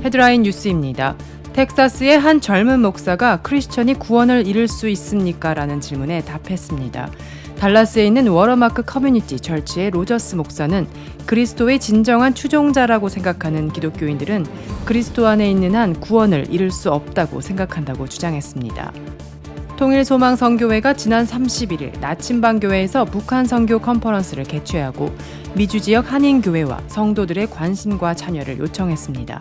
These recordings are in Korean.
헤드라인 뉴스입니다. 텍사스의 한 젊은 목사가 크리스천이 구원을 이룰 수 있습니까? 라는 질문에 답했습니다. 달라스에 있는 워터마크 커뮤니티 철치의 로저스 목사는 그리스도의 진정한 추종자라고 생각하는 기독교인들은 그리스도 안에 있는 한 구원을 이룰 수 없다고 생각한다고 주장했습니다. 통일소망선교회가 지난 31일 나침반교회에서 북한 선교 컨퍼런스를 개최하고 미주 지역 한인교회와 성도들의 관심과 참여를 요청했습니다.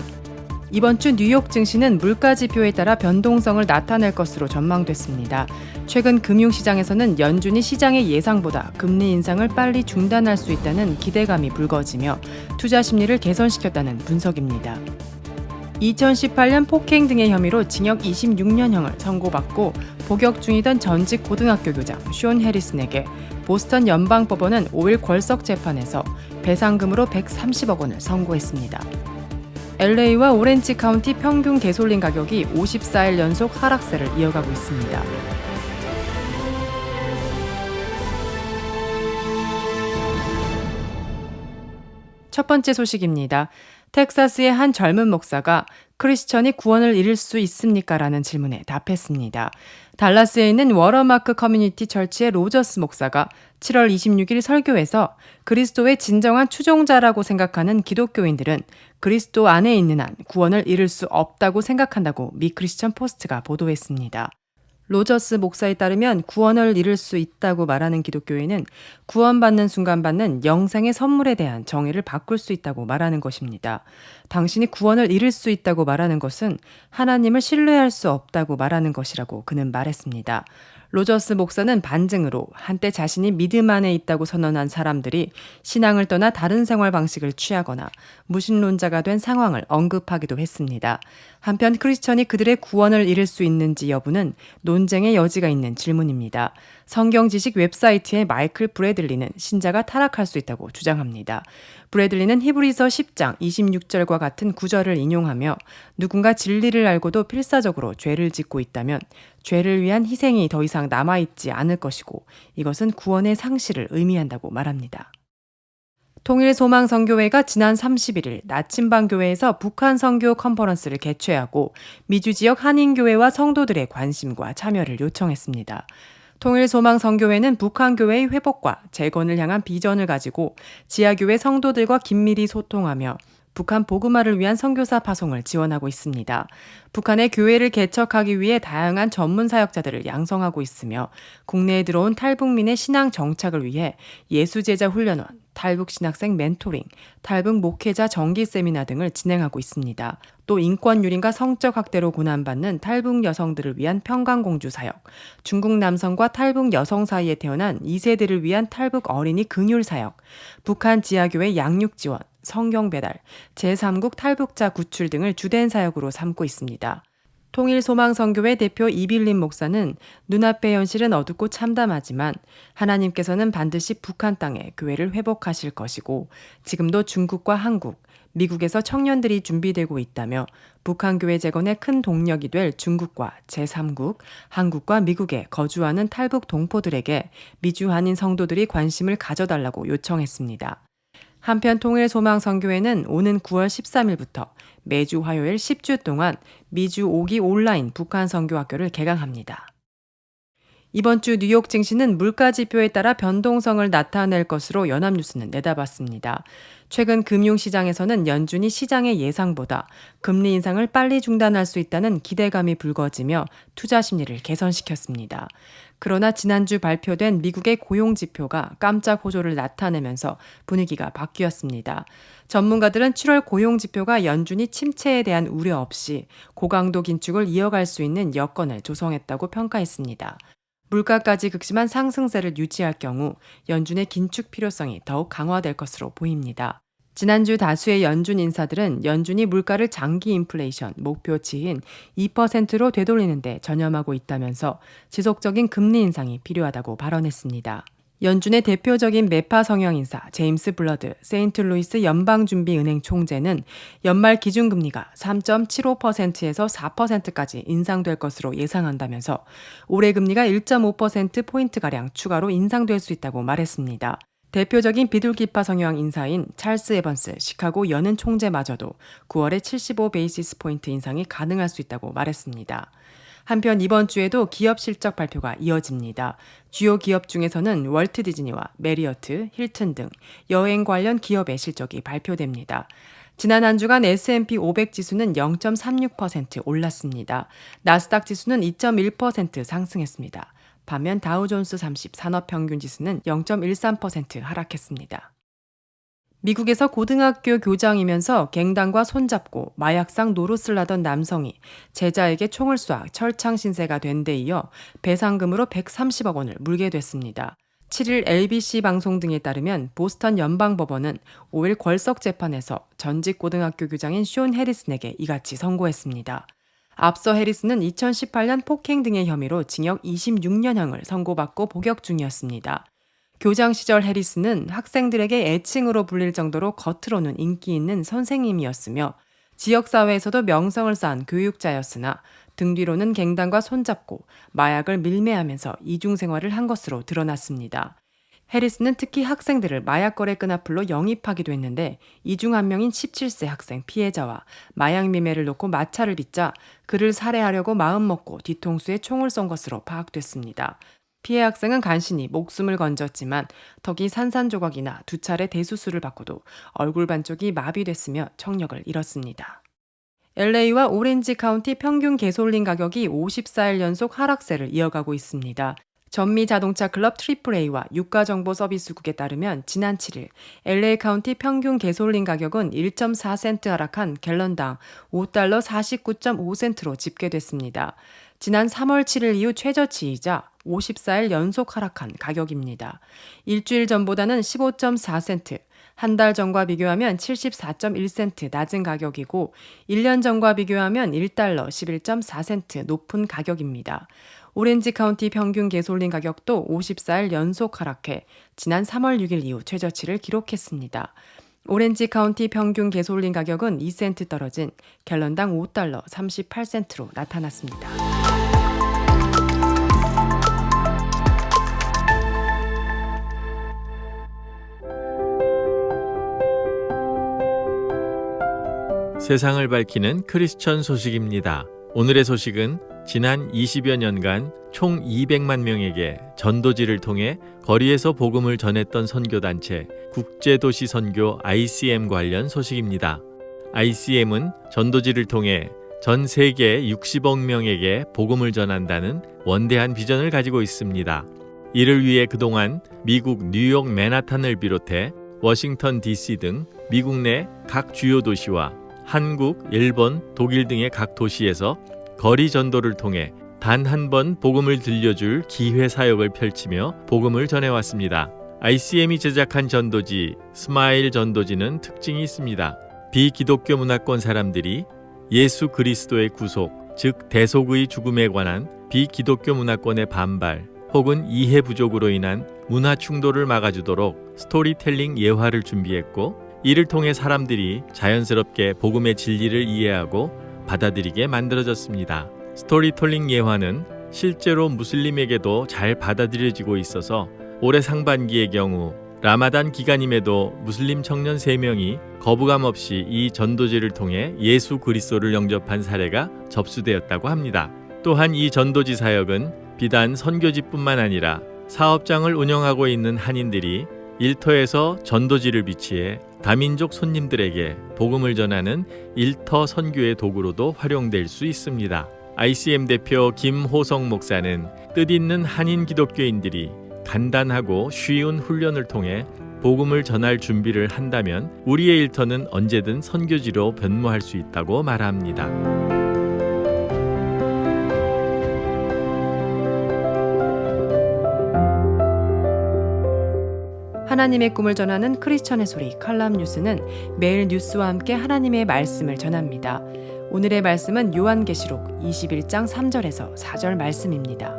이번 주 뉴욕 증시는 물가지표에 따라 변동성을 나타낼 것으로 전망됐습니다. 최근 금융시장에서는 연준이 시장의 예상보다 금리 인상을 빨리 중단할 수 있다는 기대감이 불거지며 투자 심리를 개선시켰다는 분석입니다. 2018년 폭행 등의 혐의로 징역 26년형을 선고받고 복역 중이던 전직 고등학교 교장 숀 해리슨에게 보스턴 연방법원은 5일 궐석 재판에서 배상금으로 130억 원을 선고했습니다. LA와 오렌지 카운티 평균 개솔린 가격이 54일 연속 하락세를 이어가고 있습니다. 첫 번째 소식입니다. 텍사스의 한 젊은 목사가 크리스천이 구원을 이룰 수 있습니까? 라는 질문에 답했습니다. 달라스에 있는 워터마크 커뮤니티 철치의 로저스 목사가 7월 26일 설교에서 그리스도의 진정한 추종자라고 생각하는 기독교인들은 그리스도 안에 있는 한 구원을 이룰 수 없다고 생각한다고 미 크리스천 포스트가 보도했습니다. 로저스 목사에 따르면 구원을 이룰 수 있다고 말하는 기독교인은 구원받는 순간 받는 영생의 선물에 대한 정의를 바꿀 수 있다고 말하는 것입니다. 당신이 구원을 이룰 수 있다고 말하는 것은 하나님을 신뢰할 수 없다고 말하는 것이라고 그는 말했습니다. 로저스 목사는 반증으로 한때 자신이 믿음 안에 있다고 선언한 사람들이 신앙을 떠나 다른 생활 방식을 취하거나 무신론자가 된 상황을 언급하기도 했습니다. 한편 크리스천이 그들의 구원을 이룰 수 있는지 여부는 논쟁의 여지가 있는 질문입니다. 성경 지식 웹사이트의 마이클 브래들리는 신자가 타락할 수 있다고 주장합니다. 브래들리는 히브리서 10장 26절과 같은 구절을 인용하며 누군가 진리를 알고도 필사적으로 죄를 짓고 있다면 죄를 위한 희생이 더 이상 남아있지 않을 것이고 이것은 구원의 상실을 의미한다고 말합니다. 통일소망선교회가 지난 31일 나침반교회에서 북한 선교 컨퍼런스를 개최하고 미주 지역 한인교회와 성도들의 관심과 참여를 요청했습니다. 통일소망선교회는 북한교회의 회복과 재건을 향한 비전을 가지고 지하교회 성도들과 긴밀히 소통하며 북한 복음화를 위한 선교사 파송을 지원하고 있습니다. 북한의 교회를 개척하기 위해 다양한 전문 사역자들을 양성하고 있으며 국내에 들어온 탈북민의 신앙 정착을 위해 예수제자 훈련원, 탈북 신학생 멘토링, 탈북 목회자 정기 세미나 등을 진행하고 있습니다. 또 인권유린과 성적 학대로 고난받는 탈북 여성들을 위한 평강공주 사역, 중국 남성과 탈북 여성 사이에 태어난 2세대를 위한 탈북 어린이 긍휼 사역, 북한 지하교회 양육 지원, 성경 배달, 제3국 탈북자 구출 등을 주된 사역으로 삼고 있습니다. 통일소망선교회 대표 이빌린 목사는 눈앞의 현실은 어둡고 참담하지만 하나님께서는 반드시 북한 땅에 교회를 회복하실 것이고 지금도 중국과 한국, 미국에서 청년들이 준비되고 있다며 북한 교회 재건에 큰 동력이 될 중국과 제3국, 한국과 미국에 거주하는 탈북 동포들에게 미주 한인 성도들이 관심을 가져달라고 요청했습니다. 한편 통일소망선교회는 오는 9월 13일부터 매주 화요일 10주 동안 미주 5기 온라인 북한 선교학교를 개강합니다. 이번 주 뉴욕 증시는 물가지표에 따라 변동성을 나타낼 것으로 연합뉴스는 내다봤습니다. 최근 금융시장에서는 연준이 시장의 예상보다 금리 인상을 빨리 중단할 수 있다는 기대감이 불거지며 투자 심리를 개선시켰습니다. 그러나 지난주 발표된 미국의 고용지표가 깜짝 호조를 나타내면서 분위기가 바뀌었습니다. 전문가들은 7월 고용지표가 연준이 침체에 대한 우려 없이 고강도 긴축을 이어갈 수 있는 여건을 조성했다고 평가했습니다. 물가까지 극심한 상승세를 유지할 경우 연준의 긴축 필요성이 더욱 강화될 것으로 보입니다. 지난주 다수의 연준 인사들은 연준이 물가를 장기 인플레이션 목표치인 2%로 되돌리는 데 전념하고 있다면서 지속적인 금리 인상이 필요하다고 발언했습니다. 연준의 대표적인 매파 성향 인사 제임스 블러드 세인트루이스 연방준비은행 총재는 연말 기준금리가 3.75%에서 4%까지 인상될 것으로 예상한다면서 올해 금리가 1.5%포인트가량 추가로 인상될 수 있다고 말했습니다. 대표적인 비둘기파 성향 인사인 찰스 에번스 시카고 연은 총재마저도 9월에 75 베이시스 포인트 인상이 가능할 수 있다고 말했습니다. 한편 이번 주에도 기업 실적 발표가 이어집니다. 주요 기업 중에서는 월트 디즈니와 메리어트, 힐튼 등 여행 관련 기업의 실적이 발표됩니다. 지난 한 주간 S&P 500 지수는 0.36% 올랐습니다. 나스닥 지수는 2.1% 상승했습니다. 반면 다우존스 30 산업평균 지수는 0.13% 하락했습니다. 미국에서 고등학교 교장이면서 갱단과 손잡고 마약상 노릇을 하던 남성이 제자에게 총을 쏴 철창 신세가 된 데 이어 배상금으로 130억 원을 물게 됐습니다. 7일 LBC 방송 등에 따르면 보스턴 연방법원은 5일 궐석 재판에서 전직 고등학교 교장인 숀 해리슨에게 이같이 선고했습니다. 앞서 해리슨은 2018년 폭행 등의 혐의로 징역 26년형을 선고받고 복역 중이었습니다. 교장 시절 해리슨은 학생들에게 애칭으로 불릴 정도로 겉으로는 인기 있는 선생님이었으며 지역사회에서도 명성을 쌓은 교육자였으나 등 뒤로는 갱단과 손잡고 마약을 밀매하면서 이중생활을 한 것으로 드러났습니다. 해리슨은 특히 학생들을 마약거래 끈앞으로 영입하기도 했는데 이 중 한 명인 17세 학생 피해자와 마약 밀매를 놓고 마찰을 빚자 그를 살해하려고 마음먹고 뒤통수에 총을 쏜 것으로 파악됐습니다. 피해 학생은 간신히 목숨을 건졌지만 턱이 산산조각이나 2차례 대수술을 받고도 얼굴 반쪽이 마비됐으며 청력을 잃었습니다. LA와 오렌지 카운티 평균 개솔린 가격이 54일 연속 하락세를 이어가고 있습니다. 전미 자동차 클럽 AAA와 유가정보서비스국에 따르면 지난 7일 LA 카운티 평균 개솔린 가격은 1.4센트 하락한 갤런당 5달러 49.5센트로 집계됐습니다. 지난 3월 7일 이후 최저치이자 54일 연속 하락한 가격입니다. 일주일 전보다는 15.4센트, 한 달 전과 비교하면 74.1센트 낮은 가격이고 1년 전과 비교하면 1달러 11.4센트 높은 가격입니다. 오렌지 카운티 평균 개솔린 가격도 54일 연속 하락해 지난 3월 6일 이후 최저치를 기록했습니다. 오렌지 카운티 평균 개솔린 가격은 2센트 떨어진 갤런당 5달러 38센트로 나타났습니다. 세상을 밝히는 크리스천 소식입니다. 오늘의 소식은 지난 20여 년간 총 200만 명에게 전도지를 통해 거리에서 복음을 전했던 선교단체 국제도시 선교 ICM 관련 소식입니다. ICM은 전도지를 통해 전 세계 60억 명에게 복음을 전한다는 원대한 비전을 가지고 있습니다. 이를 위해 그동안 미국 뉴욕 맨하탄을 비롯해 워싱턴 DC 등 미국 내 각 주요 도시와 한국, 일본, 독일 등의 각 도시에서 거리 전도를 통해 단 한 번 복음을 들려줄 기회 사역을 펼치며 복음을 전해왔습니다. ICM이 제작한 전도지 스마일 전도지는 특징이 있습니다. 비기독교 문화권 사람들이 예수 그리스도의 구속, 즉 대속의 죽음에 관한 비기독교 문화권의 반발 혹은 이해 부족으로 인한 문화 충돌을 막아주도록 스토리텔링 예화를 준비했고 이를 통해 사람들이 자연스럽게 복음의 진리를 이해하고 받아들이게 만들어졌습니다. 스토리텔링 예화는 실제로 무슬림에게도 잘 받아들여지고 있어서 올해 상반기의 경우 라마단 기간임에도 무슬림 청년 3명이 거부감 없이 이 전도지를 통해 예수 그리스도를 영접한 사례가 접수되었다고 합니다. 또한 이 전도지 사역은 비단 선교지뿐만 아니라 사업장을 운영하고 있는 한인들이 일터에서 전도지를 비치해 다민족 손님들에게 복음을 전하는 일터 선교의 도구로도 활용될 수 있습니다. ICM 대표 김호성 목사는 뜻있는 한인 기독교인들이 간단하고 쉬운 훈련을 통해 복음을 전할 준비를 한다면 우리의 일터는 언제든 선교지로 변모할 수 있다고 말합니다. 하나님의 꿈을 전하는 크리스천의 소리 칼럼 뉴스는 매일 뉴스와 함께 하나님의 말씀을 전합니다. 오늘의 말씀은 요한계시록 21장 3절에서 4절 말씀입니다.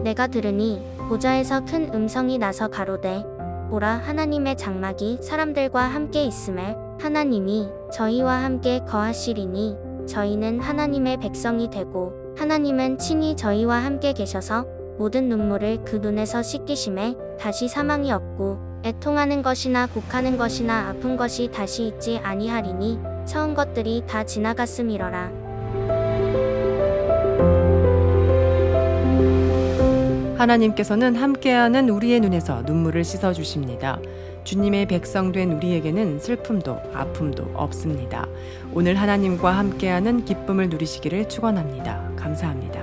내가 들으니 보좌에서 큰 음성이 나서 가로되 보라 하나님의 장막이 사람들과 함께 있음에 하나님이 저희와 함께 거하시리니 저희는 하나님의 백성이 되고 하나님은 친히 저희와 함께 계셔서 모든 눈물을 그 눈에서 씻기심에 다시 사망이 없고 애통하는 것이나 곡하는 것이나 아픈 것이 다시 있지 아니하리니 처음 것들이 다 지나갔음이러라. 하나님께서는 함께하는 우리의 눈에서 눈물을 씻어주십니다. 주님의 백성된 우리에게는 슬픔도 아픔도 없습니다. 오늘 하나님과 함께하는 기쁨을 누리시기를 축원합니다. 감사합니다.